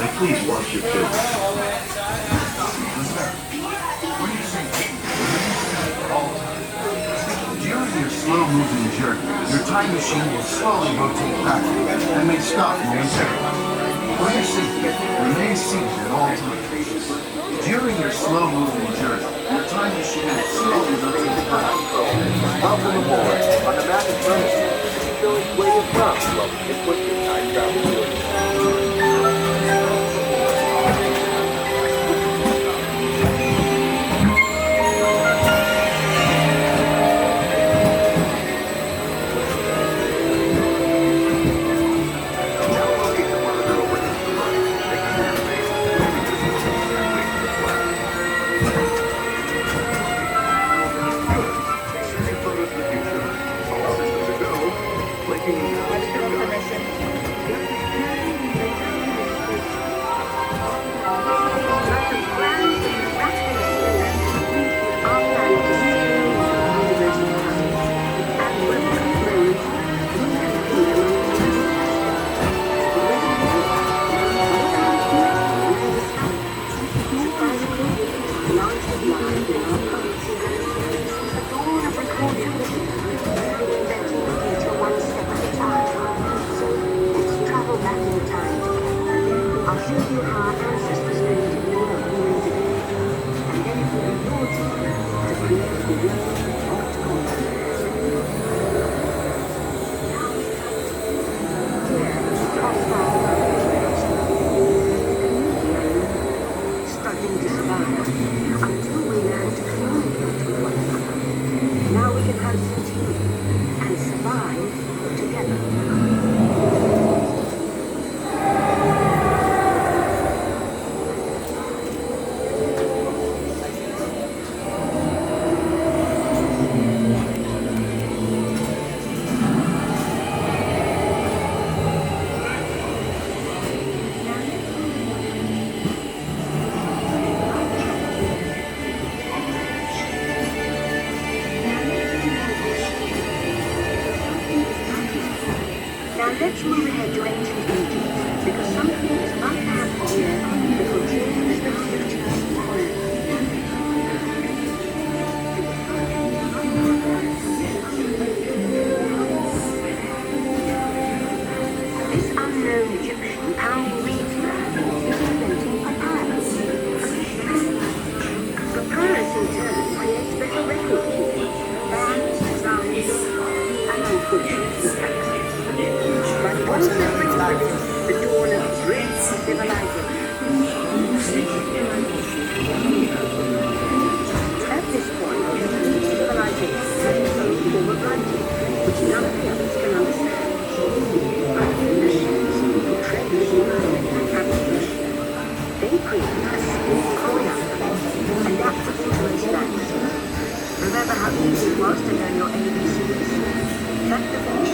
And please watch your kids. During your slow-moving journey, your time machine will slowly rotate backwards and may stop momentarily. For your safety, remain seated at all times. During your slow-moving journey, your time machine will slowly rotate backwards. Welcome aboard on the map in front of you. Show us where you're from so we can put your time travel to it. Let's move ahead to ancient Egypt, because something is about to happen here that will change the future forever. This unknown Egyptian pounding reeds man is inventing papyrus. Papyrus in turn creates better record keeping, bands, designs, and unfortunately facts. But also brings with it the dawn of great civilization. At this point, civilization has its own form of writing, which none of the others can understand. They create a small choreography adaptable to its facts. Remember how easy it was to learn your ABCs? That's the finish.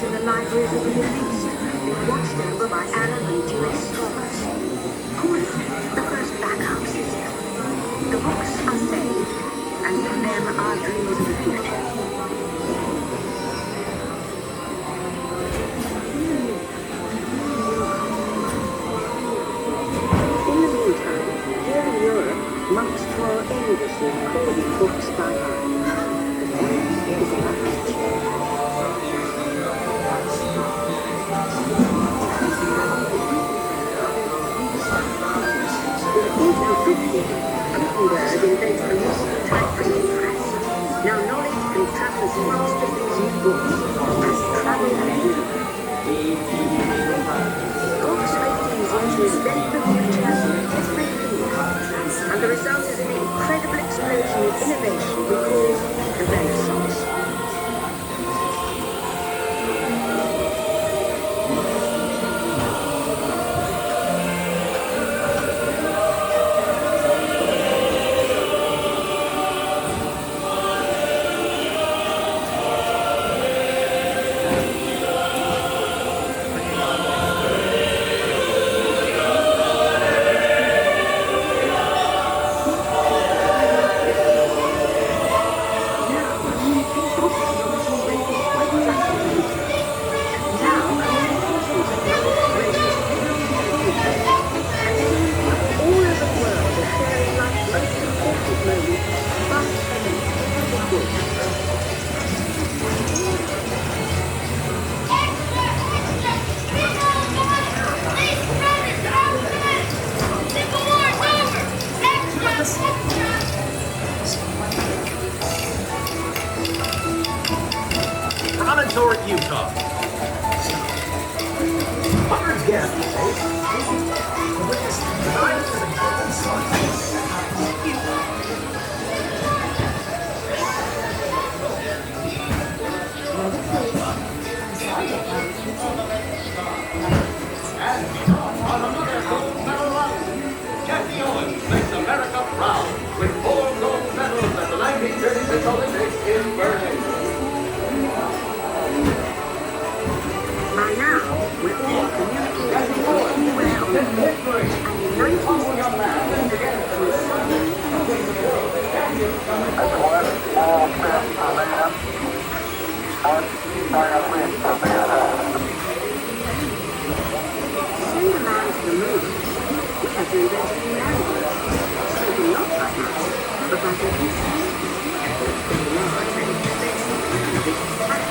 In the libraries of the Middle East, being watched over by Arab and Jewish scholars. Of course, the first our dreams of the future. In the meantime, here in Europe, monks toil endlessly coding books by hand. The future is about to change. In 1850, Gutenberg invents the modern typewriting press. Now knowledge can travel as fast as these new books, as travel has never. Books make it easier to invent the future in every field, and the result is an incredible explosion of innovation we call the Renaissance. Promontory, Utah. Hundreds guests. Jackie Owens makes America proud with 4 gold medals at the 1936 Olympics in Berlin. By now, we're all communicating from anywhere on the earth, and in 1969, send a man to the moon. We have to invent a new language, spoken not by us, but by the insect. Very large and expensive, and this is fact.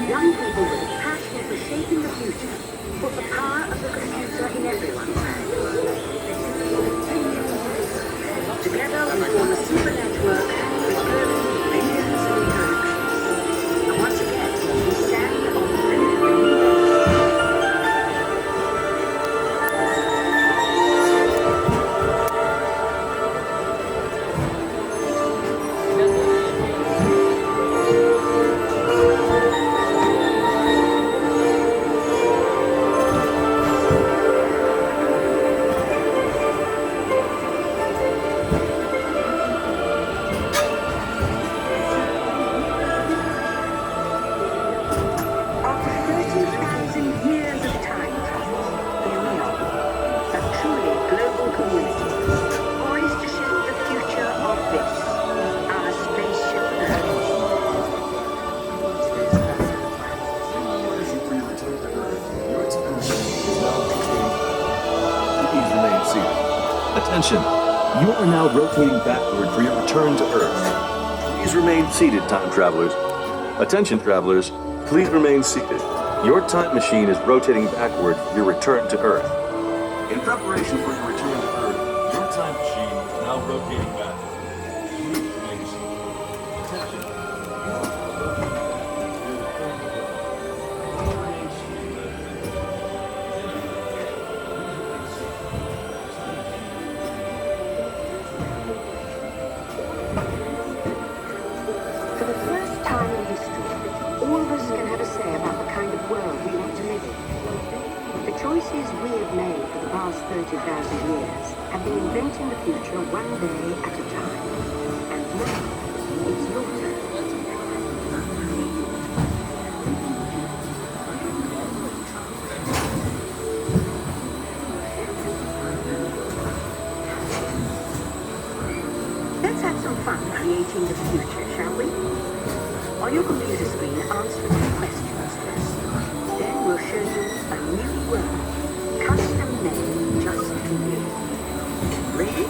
Young people with a passion for shaping the future put the power of the computer in everyone's hands. Together we form a super network preserving billions of interactions. And once again, we stand on the brink of a new era. After 30,000 years of time travel, here we are, a truly global community, poised to shape the future of this, our spaceship Earth. Please remain seated. Attention, you are now rotating backward for your return to Earth. Please remain seated, time travelers. Attention, travelers, please remain seated. Your time machine is rotating backward for your return to Earth. In preparation for your return to Earth, your time machine is now rotating backward. Please remain seated. Attention. For the first time in history, all of us can have a say about the kind of world we want to last 30,000 years have been inventing the future one day at a time. And now, it's your turn. Let's have some fun creating the future, shall we? On your computer screen, answer a few questions first. Then we'll show you a new world, custom made just for you. Ready?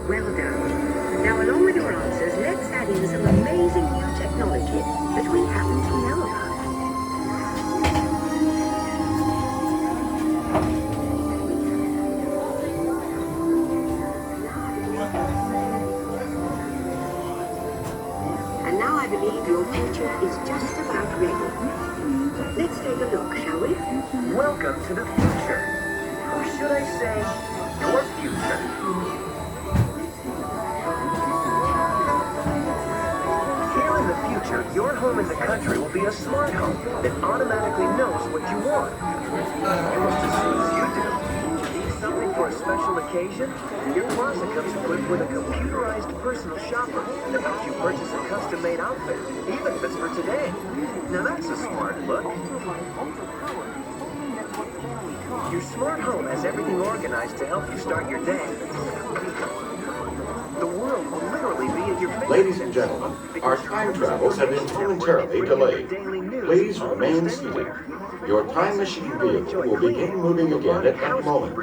Well done. Now, along with your answers, let's add in some amazing new technology that we happen to know about. And now I believe your future is just about ready. Let's take a look, shall we? Welcome to the future. Or should I say, your future. Here in the future, your home in the country will be a smart home that automatically knows what you want. Almost as soon as you do. Need something for a special occasion? Your closet comes equipped with a computerized personal shopper that helps you purchase a custom-made outfit, even if it's for today. Now that's a smart look. Your smart home has everything organized to help you start your day. The world will literally be at your fingertips. Ladies and gentlemen, our time travels have been momentarily delayed. Please remain seated. Your time machine vehicle will begin moving again at any moment.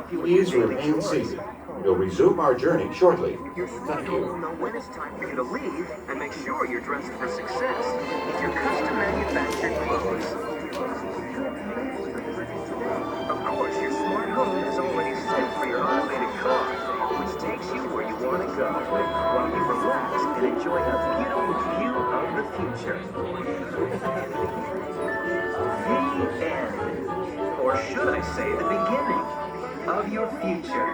Please remain seated. We'll resume our journey shortly. Your smart Thank home will you. know when it's time for you to leave and make sure you're dressed for success with your custom manufactured clothes. Of course, your smart home is already set for your automated car, which takes you where you want to go, while you relax and enjoy a beautiful view of the future. The end. Or should I say the beginning of your future.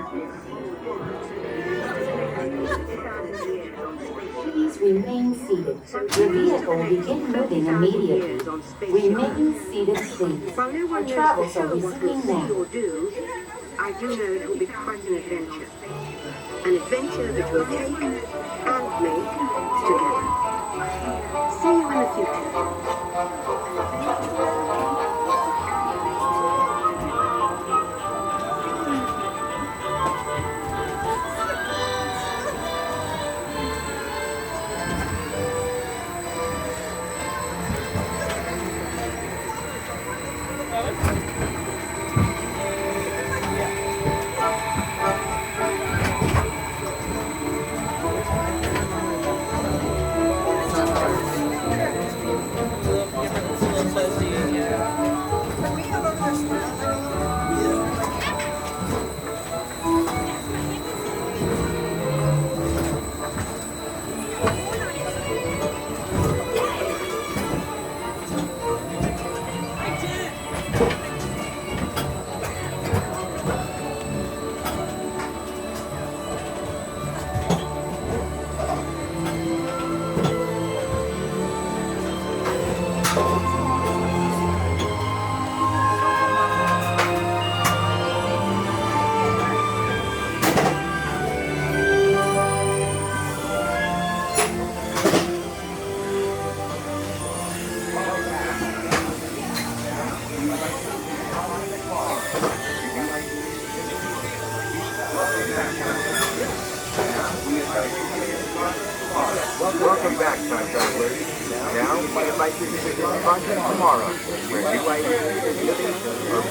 Please remain seated. Your vehicle will begin moving immediately. Remain seated, please. While no one Our knows travel for sure service what we'll begin see now. or do, I do know it will be quite an adventure. An adventure that we'll take and make together. See you in the future. Welcome back, time travelers. Now, we invite you to visit Project Tomorrow, where new ideas, innovation, are